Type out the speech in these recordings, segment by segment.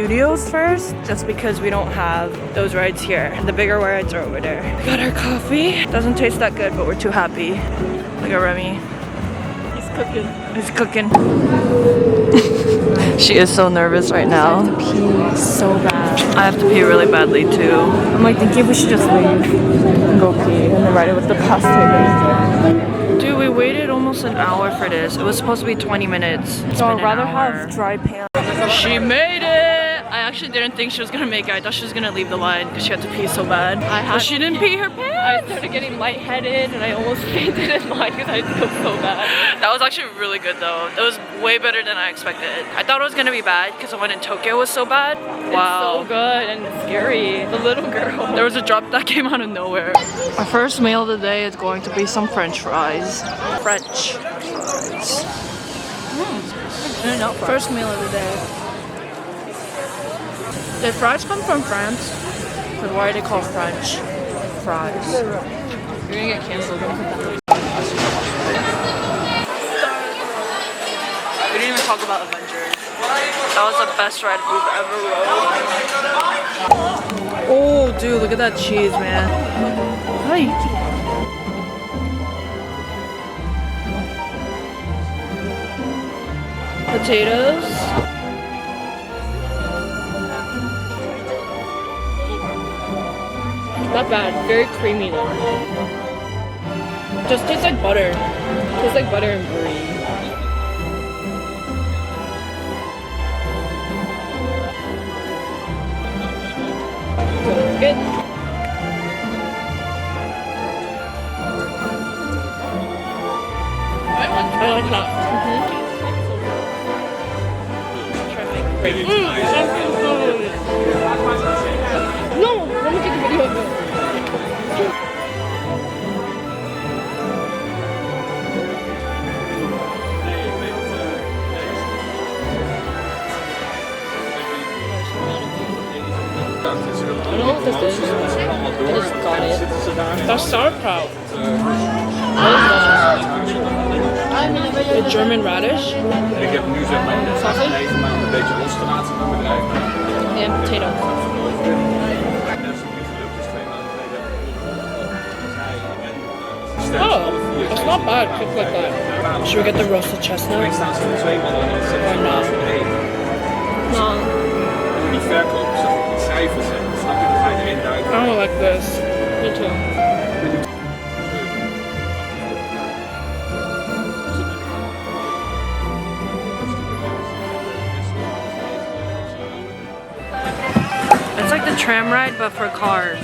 studios first, just because we don't have those rides here. The bigger rides are over there. We got our coffee. Doesn't taste that good, but we're too happy. Look at Remy. He's cooking. He's cooking. She is so nervous right now. I have to pee so bad. I have to pee really badly too. I'm like thinking we should just leave and go pee and then ride it with the pasta. Dude, we waited almost an hour for this. It was supposed to be 20 minutes. So I'd rather have dry pants. She made it! I actually didn't think she was gonna make it. I thought she was gonna leave the line because she had to pee so bad. But she didn't pee her pants! I started getting lightheaded and I almost fainted in line because I feel so bad. That was actually really good though. It was way better than I expected. I thought it was gonna be bad because the one in Tokyo was so bad. Wow. It's so good and scary. The little girl. There was a drop that came out of nowhere. Our first meal of the day is going to be some French fries. French fries. First meal of the day. The fries come from France. But why are they called French fries? You're gonna get canceled. We didn't even talk about Avengers. That was the best ride we've ever rode. Oh, dude, look at that cheese, man. Hi. Potatoes. Not bad. Very creamy though. Just tastes like butter. Tastes like butter and brie. Good. I like that. No, let me take a video of it. I don't know what this is. I just got it. That's sauerkraut. What is that? A German radish. Ik heb nu zeg maar Sausage? even maar een beetje losgelaten van mijn bedrijf. And potato. Dat is niet gelukt, dus 2 maanden geleden. Oh, that's not bad cooked like that. Should we get the roasted chestnut? Ik staan ze voor 2 maanden en dat is no. No. Die verkoop, die cijfers en snap je, dan ga je erin duiken. I don't like this. Me too. It's like the tram ride, but for cars.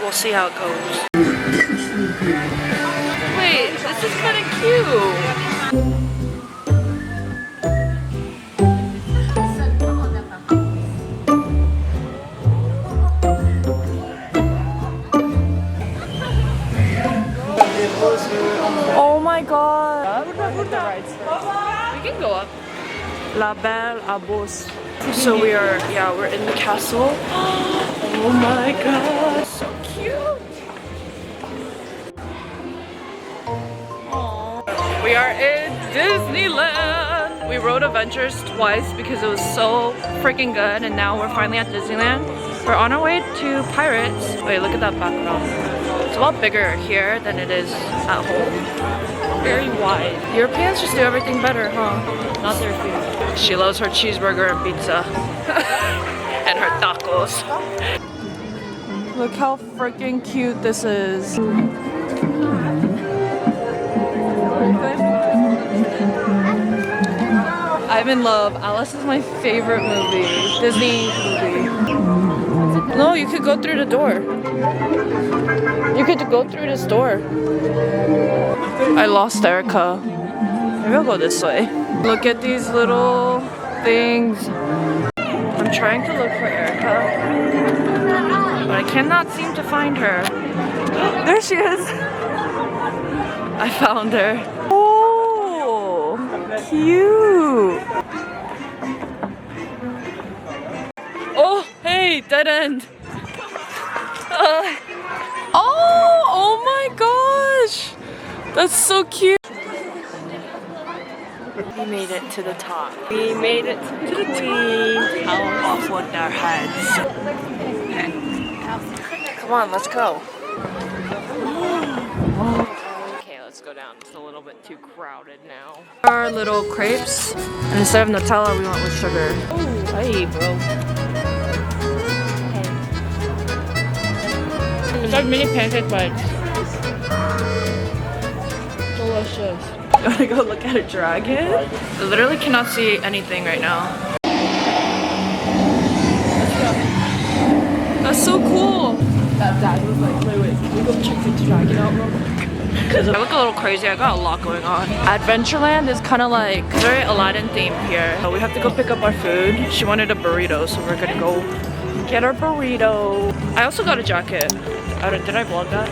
We'll see how it goes. Wait, this is kind of cute. Oh my god. We can go up. La Belle à Beauce. So we're in the castle. Oh my god, so cute. Aww. We are in Disneyland. We rode Avengers twice because it was so freaking good, and now we're finally at Disneyland. We're on our way to Pirates. Wait, look at that background. It's a lot bigger here than it is at home. Very wide. Europeans just do everything better, huh? Not their food. She loves her cheeseburger and pizza. And her tacos. Look how freaking cute this is. I'm in love. Alice is my favorite movie. Disney movie. No, you could go through the door. You could go through this door. I lost Erica. Maybe I'll go this way. Look at these little things. I'm trying to look for Erica, but I cannot seem to find her. There she is. I found her. Oh, cute. Oh, hey, dead end. Oh my gosh. That's so cute. it to the top. We made it to the queen. Off with their heads. Come on, let's go. Okay, let's go down. It's a little bit too crowded now. Our little crepes, and instead of Nutella, we went with sugar. Oh, hey, bro. It's like mini pancake bites. Delicious. You wanna go look at a dragon? I literally cannot see anything right now. That's so cool. That dad was like, wait, can we go check the dragon out real quick? Because I look a little crazy, I got a lot going on. Adventureland is kind of like very Aladdin themed here. So we have to go pick up our food. She wanted a burrito, so we're gonna go get our burrito. I also got a jacket. Did I vlog that?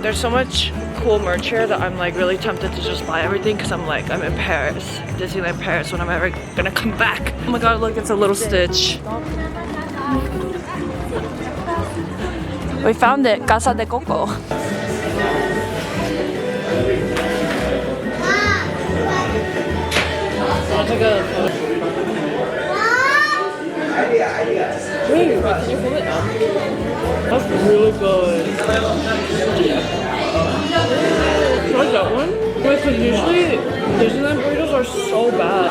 There's so much cool merch here that I'm like really tempted to just buy everything because I'm like, I'm in Paris, Disneyland Paris, when I'm ever gonna come back. Oh my god, look, it's a little Stitch. We found it, Casa de Coco. I'll take a photo. Wait, can you pull it down? That's really good. Try that one? Wait, because usually Disneyland burritos are so bad.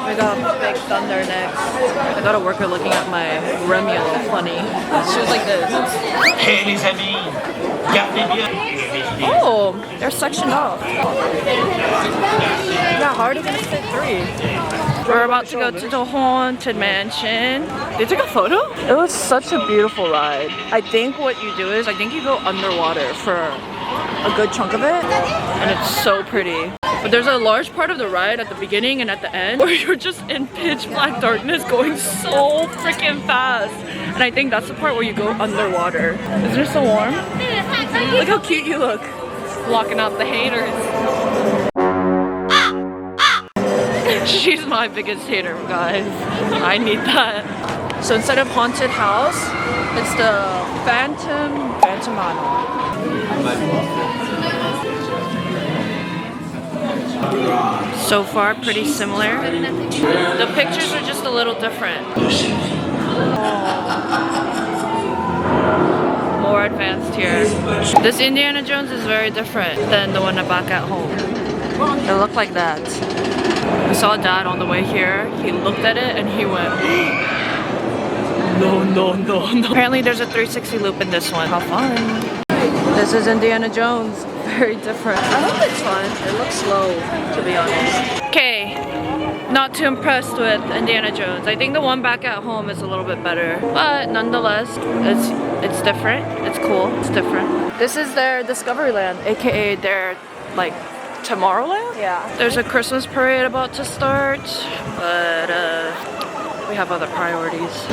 We got Big Thunder next. I got a worker looking at my Remula funny. She was like this. Hey les amis, gardez bien. Oh, they're sectioned off. Yeah, how are they gonna fit 3? We're about to go to the Haunted Mansion. They took a photo? It was such a beautiful ride. I think what you do is, I think you go underwater for a good chunk of it, and it's so pretty. But there's a large part of the ride at the beginning and at the end where you're just in pitch black darkness going so freaking fast. And I think that's the part where you go underwater. Isn't it so warm? Look how cute you look. Blocking out the haters. She's my biggest hater, guys. I need that. So instead of haunted house, it's the Phantomano. So far, pretty similar. The pictures are just a little different. More advanced here. This Indiana Jones is very different than the one back at home. It looked like that. We saw Dad on the way here. He looked at it and he went, no. Apparently there's a 360 loop in this one. How fun. This is Indiana Jones. Very different. I hope it's fun. It looks slow, to be honest. Okay, not too impressed with Indiana Jones. I think the one back at home is a little bit better. But nonetheless, it's different. It's cool. It's different. This is their Discoveryland, aka their like Tomorrowland? Yeah. There's a Christmas parade about to start, but we have other priorities.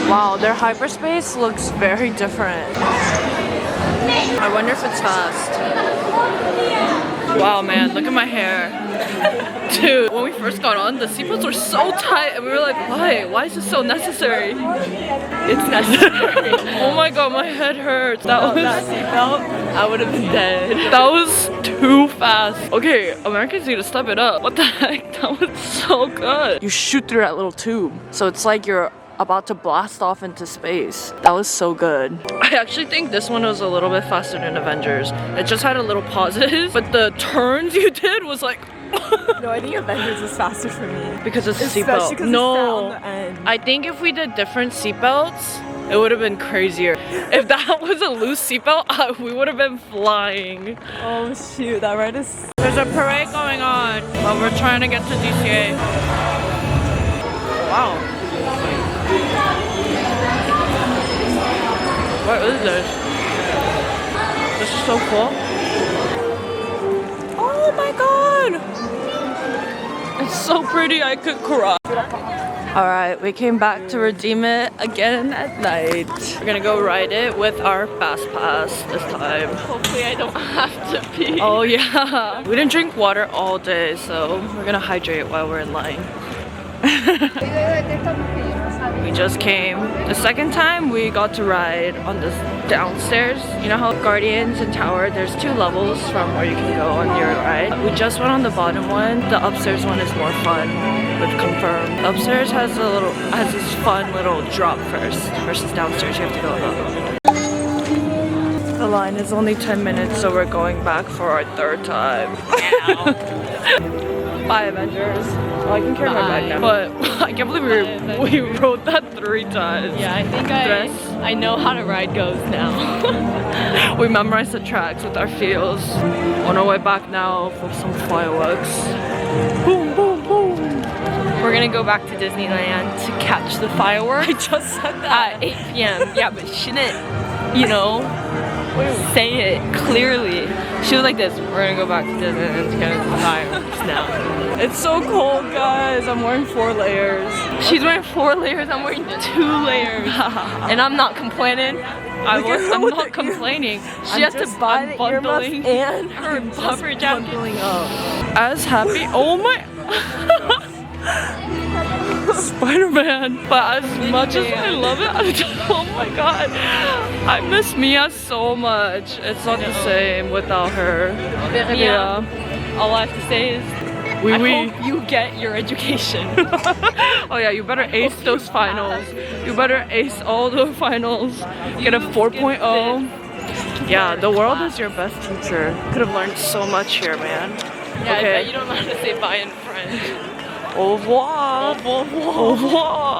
Wow, their hyperspace looks very different. I wonder if it's fast. Wow, man, look at my hair. Dude, when we first got on, the seatbelts were so tight and we were like, why? Why is this so necessary? It's necessary. Oh my god, my head hurts. That seatbelt, I would have been dead. That was too fast. Okay, Americans need to step it up. What the heck? That was so good. You shoot through that little tube. So it's like you're about to blast off into space. That was so good. I actually think this one was a little bit faster than Avengers. It just had a little pauses, but the turns you did was like No, I think Avengers is faster for me. because of the seatbelt. No, I think if we did different seatbelts, it would have been crazier. If that was a loose seatbelt, we would have been flying. Oh shoot, that ride is... There's a parade going on, but we're trying to get to DCA. Wow. What is this? This is so cool. Oh my god! It's so pretty, I could cry. Alright, we came back to redeem it again at night. We're gonna go ride it with our fast pass this time. Hopefully I don't have to pee. Oh yeah. We didn't drink water all day, so we're gonna hydrate while we're in line. We just came. The second time we got to ride on this downstairs. You know how Guardians and Tower, there's 2 levels from where you can go on your ride. We just went on the bottom one. The upstairs one is more fun. We've confirmed. The upstairs has this fun little drop first versus downstairs you have to go up. The line is only 10 minutes, so we're going back for our 3rd time. Bye, Avengers. Oh, I can carry my bag now. But I can't believe we rode that 3 times. Yeah, I think I know how to ride goes now. We memorized the tracks with our feels. On our way back now for some fireworks. Boom, boom, boom. We're gonna go back to Disneyland to catch the fireworks. I just said that. At 8 p.m. Yeah, but shouldn't, you know, say it clearly. She was like this, we're gonna go back to Disneyland to catch the fireworks now. It's so cold, guys. I'm wearing 4 layers. She's wearing 4 layers, I'm wearing 2 layers. And I'm not complaining. I'm not complaining. She has to buy the earmuffs and her puffer jacket. As happy. Oh my. Spider-Man. But as much as I love it, oh my god. I miss Mia so much. It's not the same without her. Yeah. All I have to say is I hope you get your education. Oh yeah, you better ace those finals. You better ace all the finals. Get a 4.0. Yeah, the world is your best teacher. Could have learned so much here, man. Yeah, I bet you don't know how to say bye in French. Au revoir. Au revoir. Au revoir.